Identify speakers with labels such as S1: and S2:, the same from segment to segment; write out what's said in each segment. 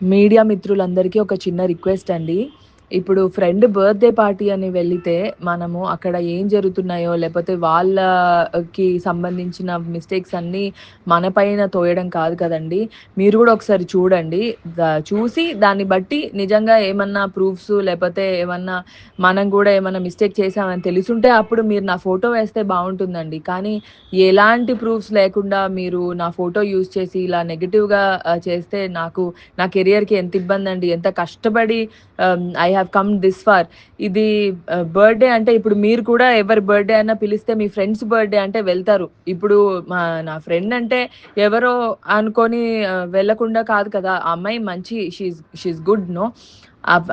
S1: Media మిత్రులందరికీ ఒక చిన్న రిక్వెస్ట్ అండి. ఇప్పుడు ఫ్రెండ్ బర్త్‌డే పార్టీ అని వెళ్ళితే, మనము అక్కడ ఏం జరుగుతున్నాయో, లేపోతే వాళ్ళకి సంబంధించిన మిస్టేక్స్ అన్నీ మన పైన తోయడం కాదు కదండీ! మీరు గూడా ఒకసారి చూడండి. చూసి దాన్ని బట్టి నిజంగా ఏమన్నా ప్రూఫ్స్ లేపోతే ఏమన్నా మనం గూడా ఏమన్నా మిస్టేక్ చేశామని తెలిసుంటే అప్పుడు మీరు నా ఫోటో వేస్తే బావుంటుందండి. కానీ ఎలాంటి ప్రూఫ్స్ లేకుండా మీరు నా ఫోటో యూజ్ చేసి ఇలా నెగెటివ్‌గా చేస్తే నా కెరియర్‌కి ఎంత ఇబ్బందండి. ఎంత కష్టపడి I have come this far. ఇది బర్త్‌డే అంటే ఇప్పుడు మీరు కూడా ఎవరి బర్త్‌డే అన్నా పిలిస్తే మీ ఫ్రెండ్స్ బర్త్‌డే అంటే వెళ్తారు. ఇప్పుడు నా ఫ్రెండ్ అంటే ఎవరో అనుకోని వెళ్ళకుండా కాదు కదా! ఆ అమ్మాయి మంచి షీ ఈస్ గుడ్ నో.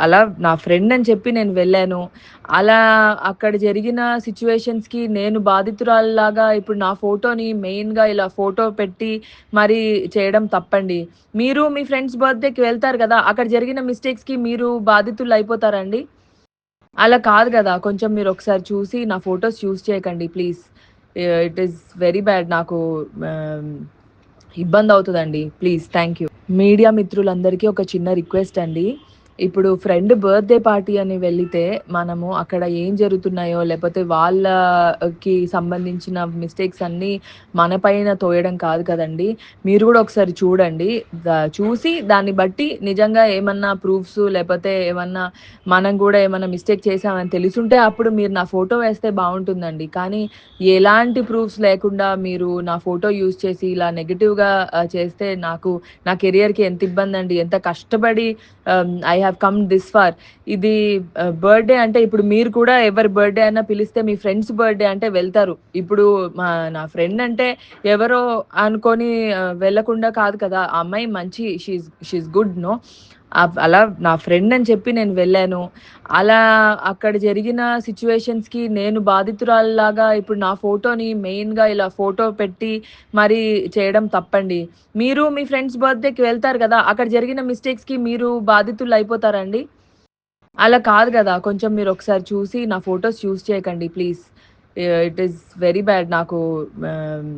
S1: అలా నా ఫ్రెండ్ అని చెప్పి నేను వెళ్ళాను. అలా అక్కడ జరిగిన సిట్యుయేషన్స్‌కి నేను బాధితురాలిలాగా ఇప్పుడు నా ఫోటోని మెయిన్‌గా ఇలా ఫోటో పెట్టి మరి చేయడం తప్పండి. మీరు మీ ఫ్రెండ్స్ బర్త్‌డేకి వెళ్తారు గదా! అక్కడ జరిగిన మిస్టేక్స్‌కి మీరు బాధితులయిపోతారా అండి? అలా కాదు గదా! కొంచెం మీరొకసారి చూసి నా ఫోటోస్ యూజ్ చేయకండి please. It is very bad. నాకు ఆహ్, ఇబ్బందవుతదండి. ప్లీజ్. Thank you. మీడియా మిత్రులందరికీ ఒక చిన్న రిక్వెస్ట్ అండి. ఇప్పుడు ఫ్రెండ్ బర్త్‌డే పార్టీ అని వెళ్ళితే, మనము అక్కడ ఏం జరుగుతున్నాయో, లేపోతే వాళ్ళకి సంబంధించిన మిస్టేక్స్ అన్నీ మన పైన తోయడం కాదు కదండీ! మీరు గూడా ఒకసారి చూడండి. చూసి దాన్ని బట్టి నిజంగా ఏమన్నా ప్రూఫ్స్ లేపోతే ఏమన్నా మనం గూడా ఏమన్నా మిస్టేక్ చేశామని తెలిసుంటే అప్పుడు మీరు నా ఫోటో వేస్తే బావుంటుందండి. కానీ ఎలాంటి ప్రూఫ్స్ లేకుండా మీరు నా ఫోటో యూజ్ చేసి ఇలా నెగెటివ్‌గా చేస్తే నా కెరియర్‌కి ఎంత ఇబ్బందండి. ఎంత కష్టపడి I have come this far. ఇది బర్త్‌డే అంటే ఇప్పుడు మీరు కూడా ఎవరి బర్త్‌డే అన్నా పిలిస్తే మీ ఫ్రెండ్స్ బర్త్‌డే అంటే వెళ్తారు. ఇప్పుడు నా ఫ్రెండ్ అంటే ఎవరో అనుకోని వెళ్ళకుండా కాదు కదా! ఆ అమ్మాయి మంచి షీ ఈస్ గుడ్ నో. అలా నా ఫ్రెండ్ అని చెప్పి నేను వెళ్ళాను. అలా అక్కడ జరిగిన సిట్యుయేషన్స్‌కి నేను బాధితురాలిలాగా ఇప్పుడు నా ఫోటోని మెయిన్‌గా ఇలా ఫోటో పెట్టి మరి చేయడం తప్పండి. మీరు మీ ఫ్రెండ్స్ బర్త్‌డేకి వెళ్తారు గదా! అక్కడ జరిగిన మిస్టేక్స్‌కి మీరు బాధితులయిపోతారా అండి? అలా కాదు గదా! కొంచెం మీరొకసారి చూసి నా ఫోటోస్ యూజ్ చేయకండి please. It is very bad. నాకు ఆహ్,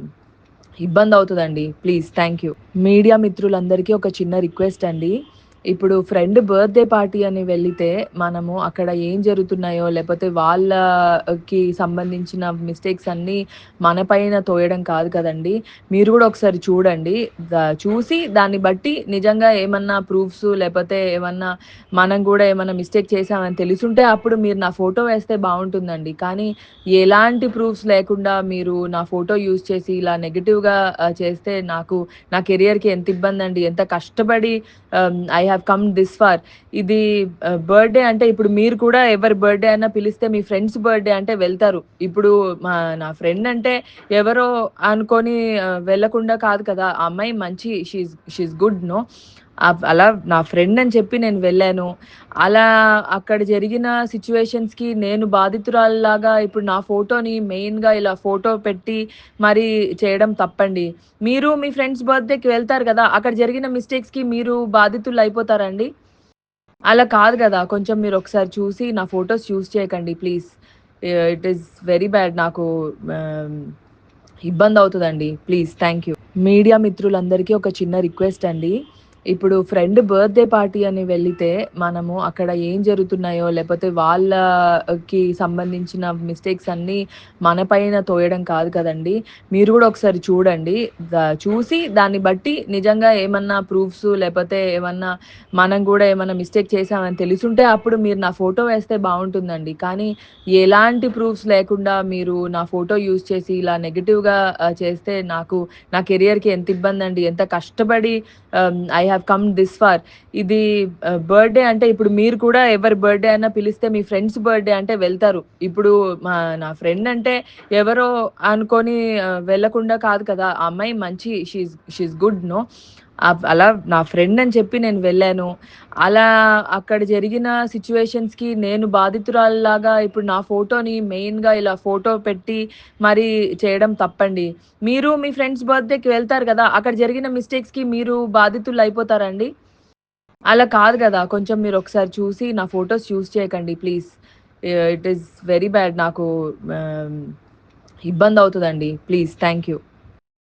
S1: ఇబ్బందవుతదండి. ప్లీజ్. Thank you. మీడియా మిత్రులందరికీ ఒక చిన్న రిక్వెస్ట్ అండి. ఇప్పుడు ఫ్రెండ్ బర్త్‌డే పార్టీ అని వెళ్ళితే, మనము అక్కడ ఏం జరుగుతున్నాయో, లేపోతే వాళ్ళకి సంబంధించిన మిస్టేక్స్ అన్నీ మన పైన తోయడం కాదు కదండీ! మీరు గూడా ఒకసారి చూడండి. చూసి దాన్ని బట్టి నిజంగా ఏమన్నా ప్రూఫ్స్ లేపోతే ఏమన్నా మనం గూడా ఏమన్నా మిస్టేక్ చేశామని తెలిసుంటే అప్పుడు మీరు నా ఫోటో వేస్తే బావుంటుందండి. కానీ ఎలాంటి ప్రూఫ్స్ లేకుండా మీరు నా ఫోటో యూజ్ చేసి ఇలా నెగెటివ్‌గా చేస్తే నా కెరియర్‌కి ఎంత ఇబ్బందండి. ఎంత కష్టపడి I have come this far. ఇది బర్త్‌డే అంటే ఇప్పుడు మీరు కూడా ఎవరి బర్త్‌డే అన్నా పిలిస్తే మీ ఫ్రెండ్స్ బర్త్‌డే అంటే వెళ్తారు. ఇప్పుడు నా ఫ్రెండ్ అంటే ఎవరో అనుకోని వెళ్ళకుండా కాదు కదా! ఆ అమ్మాయి మంచి షీ ఈస్ గుడ్ నో. అలా నా ఫ్రెండ్ అని చెప్పి నేను వెళ్ళాను. అలా అక్కడ జరిగిన సిట్యుయేషన్స్‌కి నేను బాధితురాలిలాగా ఇప్పుడు నా ఫోటోని మెయిన్‌గా ఇలా ఫోటో పెట్టి మరి చేయడం తప్పండి. మీరు మీ ఫ్రెండ్స్ బర్త్‌డేకి వెళ్తారు గదా! అక్కడ జరిగిన మిస్టేక్స్‌కి మీరు బాధితులయిపోతారా అండి? అలా కాదు గదా! కొంచెం మీరొకసారి చూసి నా ఫోటోస్ యూజ్ చేయకండి please. It is very bad. నాకు ఆహ్, ఇబ్బందవుతదండి. ప్లీజ్. Thank you. మీడియా మిత్రులందరికీ ఒక చిన్న రిక్వెస్ట్ అండి. ఇప్పుడు ఫ్రెండ్ బర్త్‌డే పార్టీ అని వెళ్ళితే, మనము అక్కడ ఏం జరుగుతున్నాయో, లేపోతే వాళ్ళకి సంబంధించిన మిస్టేక్స్ అన్నీ మన పైన తోయడం కాదు కదండీ! మీరు గూడా ఒకసారి చూడండి. చూసి దాన్ని బట్టి నిజంగా ఏమన్నా ప్రూఫ్స్ లేపోతే ఏమన్నా మనం గూడా ఏమన్నా మిస్టేక్ చేశామని తెలిసుంటే అప్పుడు మీరు నా ఫోటో వేస్తే బావుంటుందండి. కానీ ఎలాంటి ప్రూఫ్స్ లేకుండా మీరు నా ఫోటో యూజ్ చేసి ఇలా నెగెటివ్‌గా చేస్తే నా కెరియర్‌కి ఎంత ఇబ్బందండి. ఎంత కష్టపడి I have come this far. ఇది బర్త్‌డే అంటే ఇప్పుడు మీరు కూడా ఎవరి బర్త్‌డే అన్నా పిలిస్తే మీ ఫ్రెండ్స్ బర్త్‌డే అంటే వెళ్తారు. ఇప్పుడు నా ఫ్రెండ్ అంటే ఎవరో అనుకోని వెళ్ళకుండా కాదు కదా! ఆ అమ్మాయి మంచి షీ ఈస్ గుడ్ నో. అలా నా ఫ్రెండ్ అని చెప్పి నేను వెళ్ళాను. అలా అక్కడ జరిగిన సిట్యుయేషన్స్‌కి నేను బాధితురాలిలాగా ఇప్పుడు నా ఫోటోని మెయిన్‌గా ఇలా ఫోటో పెట్టి మరి చేయడం తప్పండి. మీరు మీ ఫ్రెండ్స్ బర్త్‌డేకి వెళ్తారు గదా! అక్కడ జరిగిన మిస్టేక్స్‌కి మీరు బాధితులయిపోతారా అండి? అలా కాదు గదా! కొంచెం మీరొకసారి చూసి నా ఫోటోస్ యూజ్ చేయకండి please. It is very bad. నాకు ఆహ్, ఇబ్బందవుతదండి. ప్లీజ్. Thank you.